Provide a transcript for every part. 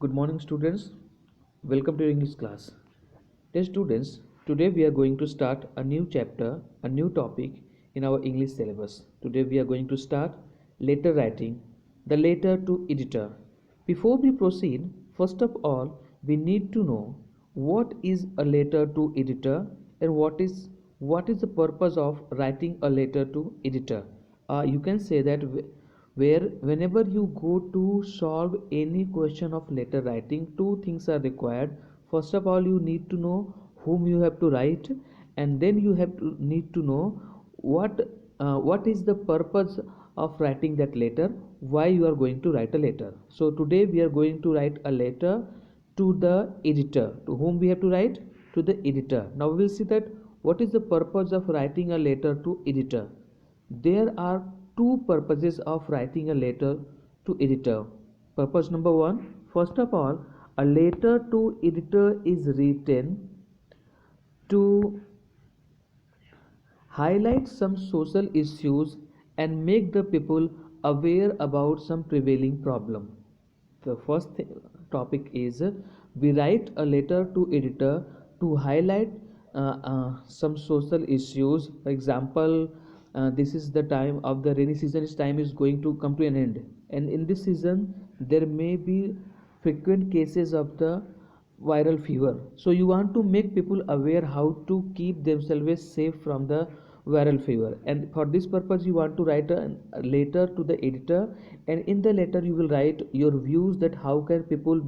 Good morning, students. Welcome to your English class. Dear students, today we are going to start a new chapter, a new topic in our English syllabus. Today we are going to start letter writing, the letter to editor. Before we proceed, first of all, we need to know what is a letter to editor and what is the purpose of writing a letter to editor. You can say that where whenever you go to solve any question of letter writing, two things are required. First of all, you need to know whom you have to write, and then you have to need to know what is the purpose of writing that letter, why you are going to write a letter. So today we are going to write a letter to the editor. To whom we have to write? To the editor. Now we will see that what is the purpose of writing a letter to editor. There are two purposes of writing a letter to editor. Purpose number one, first of all, a letter to editor is written to highlight some social issues and make the people aware about some prevailing problem. The first topic is we write a letter to editor to highlight some social issues. For example, this is the time of the rainy season. Its time is going to come to an end, and in this season there may be frequent cases of the viral fever. So you want to make people aware how to keep themselves safe from the viral fever, and for this purpose you want to write a letter to the editor, and in the letter you will write your views that how can people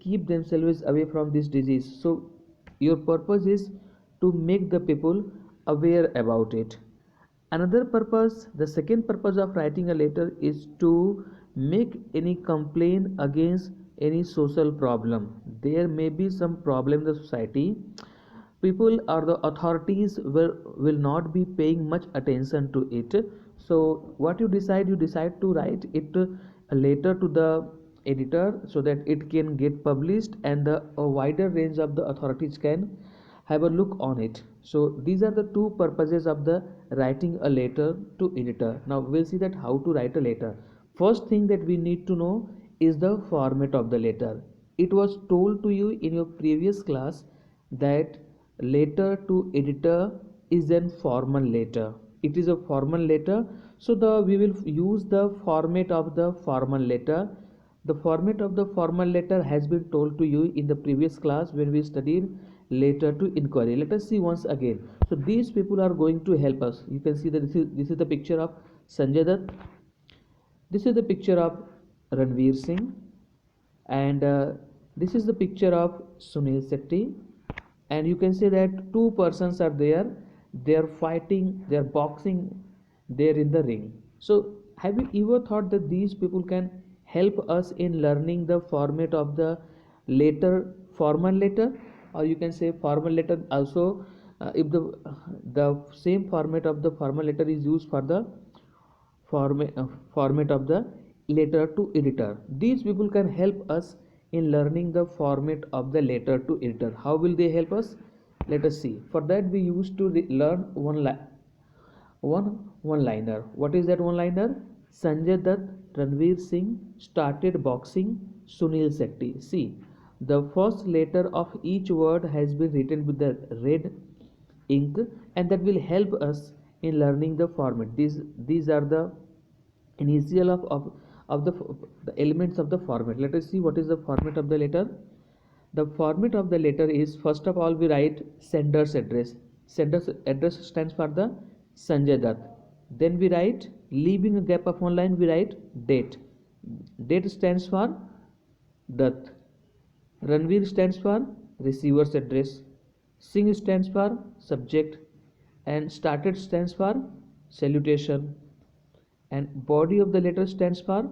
keep themselves away from this disease. So your purpose is to make the people aware about it. Another purpose, the second purpose of writing a letter is to make any complaint against any social problem. There may be some problem in the society. People or the authorities will not be paying much attention to it. So what you decide to write it a letter to the editor so that it can get published, and a wider range of the authorities can have a look on it. So these are the two purposes of the writing a letter to editor. Now we'll see that how to write a letter. First thing that we need to know is the format of the letter. It was told to you in your previous class that letter to editor is an formal letter. It is a formal letter. So we will use the format of the formal letter. The format of the formal letter has been told to you in the previous class when we studied letter to inquiry. Let us see once again. So these people are going to help us. You can see that this is the picture of Sanjay Dutt. This is the picture of Ranveer Singh, and this is the picture of Sunil Shetty. And you can see that two persons are there. They are fighting, they are boxing there in the ring. So have you ever thought that these people can help us in learning the format of the letter, formal letter, or you can say formal letter also, if the same format of the formal letter is used for the format of the letter to editor. These people can help us in learning the format of the letter to editor. How will they help us? Let us see. For that we used to learn one liner. What is that one liner? Sanjay Dutt, Ranveer Singh started boxing Sunil Shetty. See, the first letter of each word has been written with the red ink, and that will help us in learning the format. These are the initial of the elements of the format. Let us see what is the format of the letter. The format of the letter is, first of all, we write sender's address. Sender's address stands for the Sanjay Dutt. Then we write, leaving a gap of one line, we write date. Date stands for Dutt. Ranveer stands for receiver's address. Singh stands for subject, and started stands for salutation, and body of the letter stands for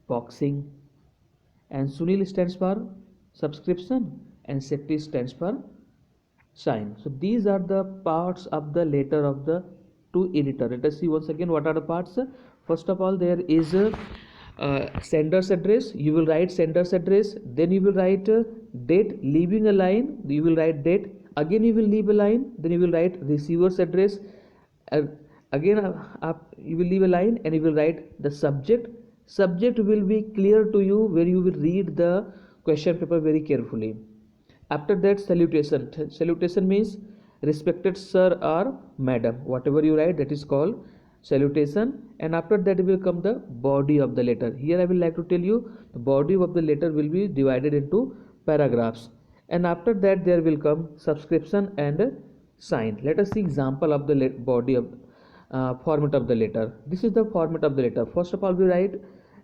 boxing, and Sunil stands for subscription, and Shetty stands for sign. So these are the parts of the letter of the to editor. Let us see once again what are the parts. First of all, there is a sender's address. You will write sender's address, then you will write date, leaving a line, you will write date, again you will leave a line, then you will write receiver's address, again you will leave a line, and you will write the subject, Subject will be clear to you where you will read the question paper very carefully. After that, salutation. Salutation means respected sir or madam. Whatever you write, that is called salutation. And after that will come the body of the letter. Here I will like to tell you the body of the letter will be divided into paragraphs. And after that there will come subscription and sign. Let us see example of the body of format of the letter. This is the format of the letter. First of all, we write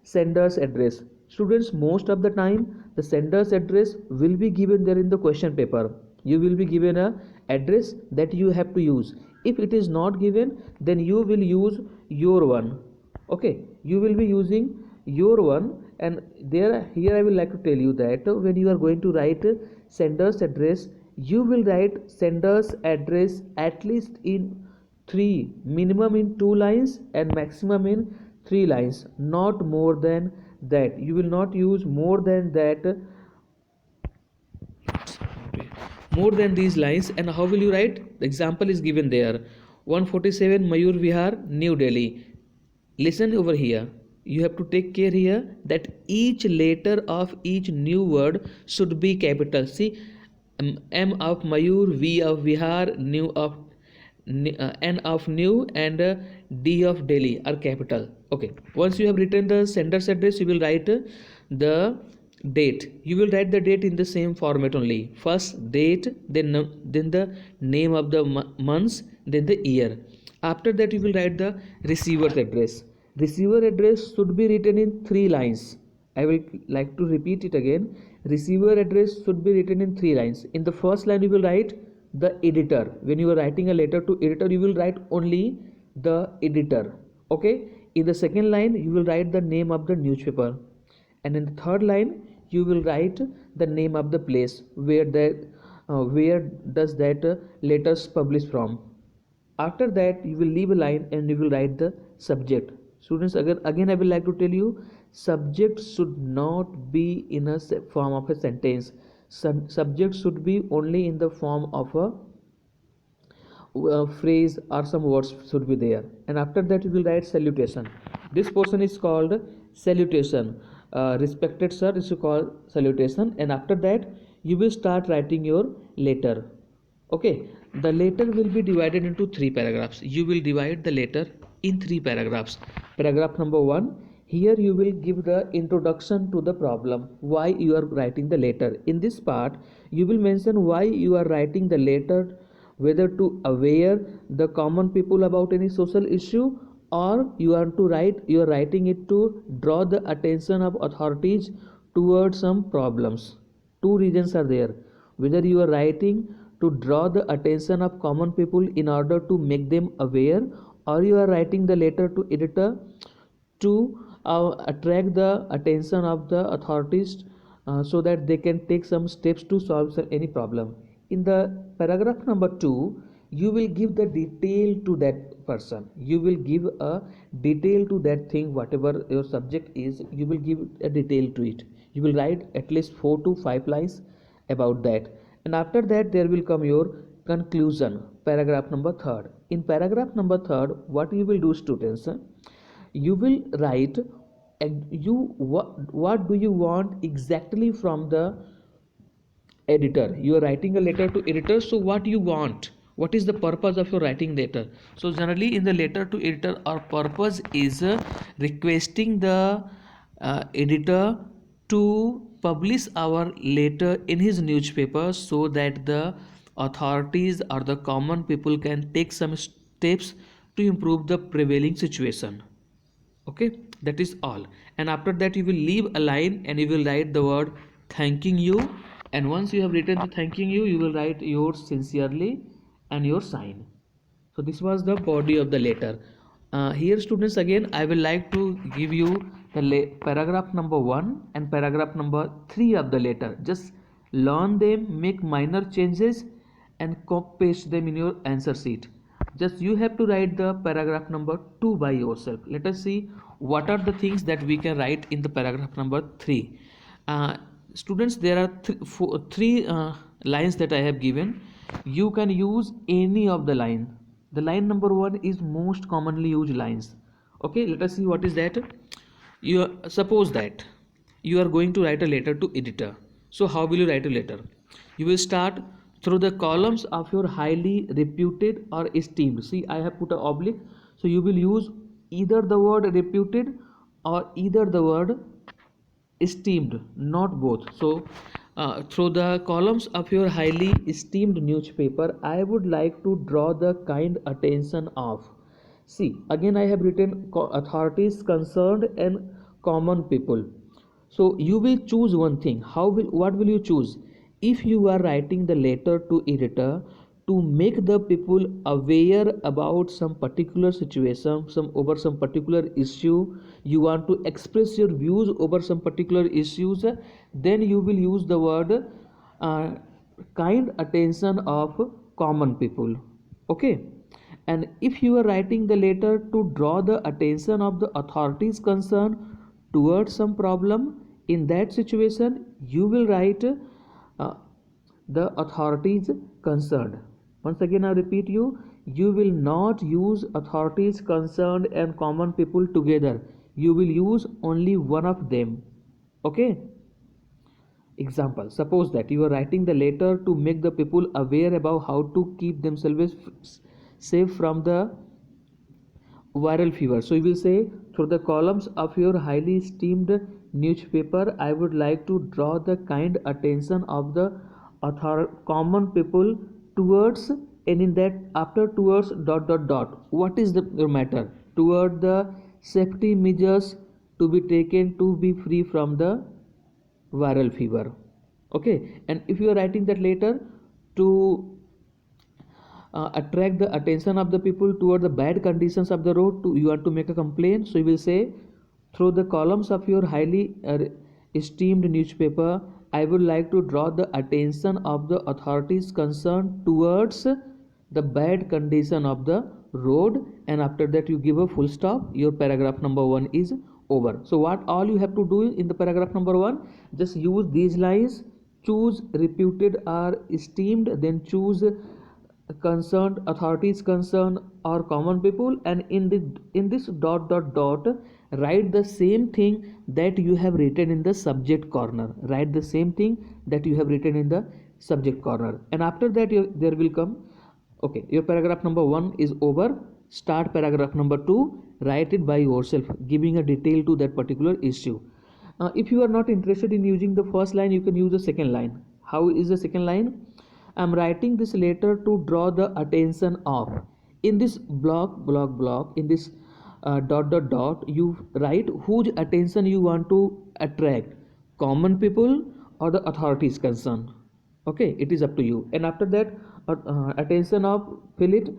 sender's address. Students, most of the time the sender's address will be given there in the question paper. You will be given a address that you have to use. If it is not given, then you will use your one. Okay, you will be using your one. And there here I will like to tell you that when you are going to write sender's address, you will write sender's address at least in 3, minimum in 2 lines and maximum in 3 lines, not more than that. You will not use more than that, more than these lines. And how will you write? The example is given there. 147 Mayur Vihar, New Delhi. Listen over here. You have to take care here that each letter of each new word should be capital. See, M of Mayur, V of Vihar, New of N of New, and D of Delhi are capital. Okay. Once you have written the sender's address, you will write the date. You will write the date in the same format only. First date, then the name of the months, then the year. After that, you will write the receiver's address. Receiver address should be written in 3 lines. I will like to repeat it again. Receiver address should be written in 3 lines. In the first line, you will write the editor. When you are writing a letter to editor, you will write only the editor. Okay. In the second line, you will write the name of the newspaper. And in the third line, you will write the name of the place where does that letters publish from. After that, you will leave a line and you will write the subject. Students, again I will like to tell you, subject should not be in a form of a sentence. Subject should be only in the form of a phrase or some words should be there. And after that, you will write salutation. This portion is called salutation. Respected sir is called salutation. And after that, you will start writing your letter. Okay, the letter will be divided into 3 paragraphs. You will divide the letter in 3 paragraphs. Paragraph number 1, here you will give the introduction to the problem, why you are writing the letter. In this part, you will mention why you are writing the letter, whether to aware the common people about any social issue, or you are writing it to draw the attention of authorities towards some problems. 2 reasons are there. Whether you are writing to draw the attention of common people in order to make them aware, or you are writing the letter to editor to attract the attention of the authorities so that they can take some steps to solve any problem. In the paragraph number 2, you will give the detail to that person. You will give a detail to that thing, whatever your subject is, you will give a detail to it. You will write at least 4 to 5 lines about that. And after that, there will come your conclusion, paragraph number 3. In paragraph number 3, what you will do, students, you will write what do you want exactly from the editor. You are writing a letter to editor, so what you want, what is the purpose of your writing letter. So generally in the letter to editor, our purpose is requesting the editor to publish our letter in his newspaper so that the authorities or the common people can take some steps to improve the prevailing situation. Okay, that is all. And after that, you will leave a line and you will write the word thanking you. And once you have written the thanking you, you will write yours sincerely and your sign. So this was the body of the letter. Here, students, again I will like to give you the paragraph number 1 and paragraph number 3 of the letter. Just learn them, make minor changes and copy paste them in your answer sheet. Just you have to write the paragraph number 2 by yourself. Let us see what are the things that we can write in the paragraph number 3. Students, there are three lines that I have given. You can use any of the line. The line number 1 is most commonly used lines. Okay, let us see what is that. You suppose that you are going to write a letter to editor. So how will you write a letter? You will start through the columns of your highly reputed or esteemed. See, I have put a oblique, so you will use either the word reputed or either the word esteemed, not both. So through the columns of your highly esteemed newspaper, I would like to draw the kind attention of. See, again I have written authorities concerned and common people. So you will choose one thing. What will you choose? If you are writing the letter to editor to make the people aware about some particular situation, some particular issue, you want to express your views over some particular issues, then you will use the word uh, kind attention of common people. Okay. And if you are writing the letter to draw the attention of the authorities concerned towards some problem, in that situation you will write the authorities concerned. Once again I repeat you will not use authorities concerned and common people together. You will use only one of them. Okay. Example, suppose that you are writing the letter to make the people aware about how to keep themselves safe from the viral fever. So you will say, through the columns of your highly esteemed newspaper, I would like to draw the kind attention of the common people towards, and in that after towards dot dot dot, what is the matter? Toward the safety measures to be taken to be free from the viral fever. Okay. And if you are writing that letter to attract the attention of the people toward the bad conditions of the road, you want to make a complaint, so you will say, through the columns of your highly esteemed newspaper, I would like to draw the attention of the authorities concerned towards the bad condition of the road. And after that you give a full stop. Your paragraph number 1 is over. So what all you have to do in the paragraph number 1, just use these lines, choose reputed or esteemed, then choose concerned, authorities concerned or common people, and in this dot dot dot write the same thing that you have written in the subject corner. Write the same thing that you have written in the subject corner. And after that there will come, okay, your paragraph number 1 is over. Start paragraph number 2, write it by yourself, giving a detail to that particular issue. If you are not interested in using the first line, you can use the second line. How is the second line? I'm writing this letter to draw the attention of. In this block, in this dot dot dot, you write whose attention you want to attract, common people or the authorities concerned. Okay, it is up to you. And after that, attention of, fill it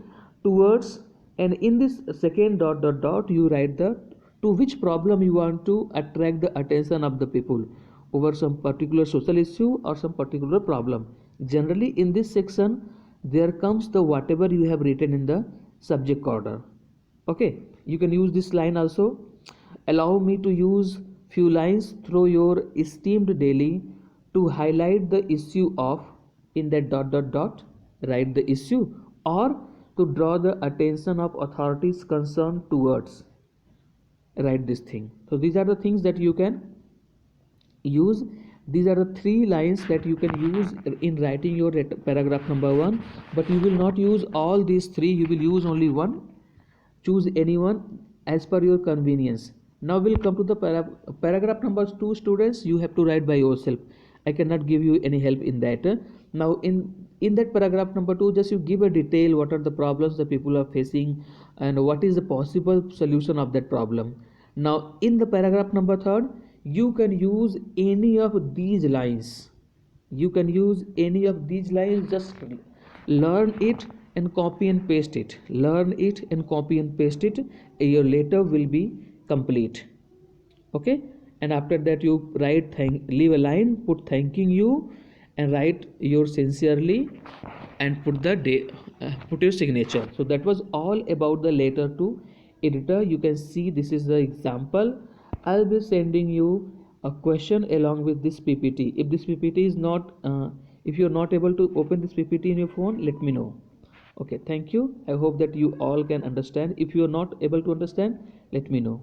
towards, and in this second dot dot dot, you write the to which problem you want to attract the attention of the people over some particular social issue or some particular problem. Generally in this section there comes the whatever you have written in the subject order. Okay. You can use this line also. Allow me to use few lines through your esteemed daily to highlight the issue of, in that dot dot dot write the issue, or to draw the attention of authorities concerned towards, write this thing. So these are the things that you can use. These are the 3 lines that you can use in writing your paragraph number 1, but you will not use all these 3. You will use only one. Choose any one as per your convenience. Now we'll come to the paragraph number 2. Students, you have to write by yourself. I cannot give you any help in that. Now in that paragraph number 2, just you give a detail what are the problems the people are facing and what is the possible solution of that problem. Now in the paragraph number 3, you can use any of these lines. You can use any of these lines. Just learn it and copy and paste it. Learn it and copy and paste it. Your letter will be complete. Okay. And after that you write leave a line, put thanking you, and write your sincerely, and put the put your signature. So that was all about the letter to editor. You can see this is the example. I'll be sending you a question along with this PPT. If this PPT is not if you're not able to open this PPT in your phone, let me know. Okay, thank you. I hope that you all can understand. If you are not able to understand, let me know.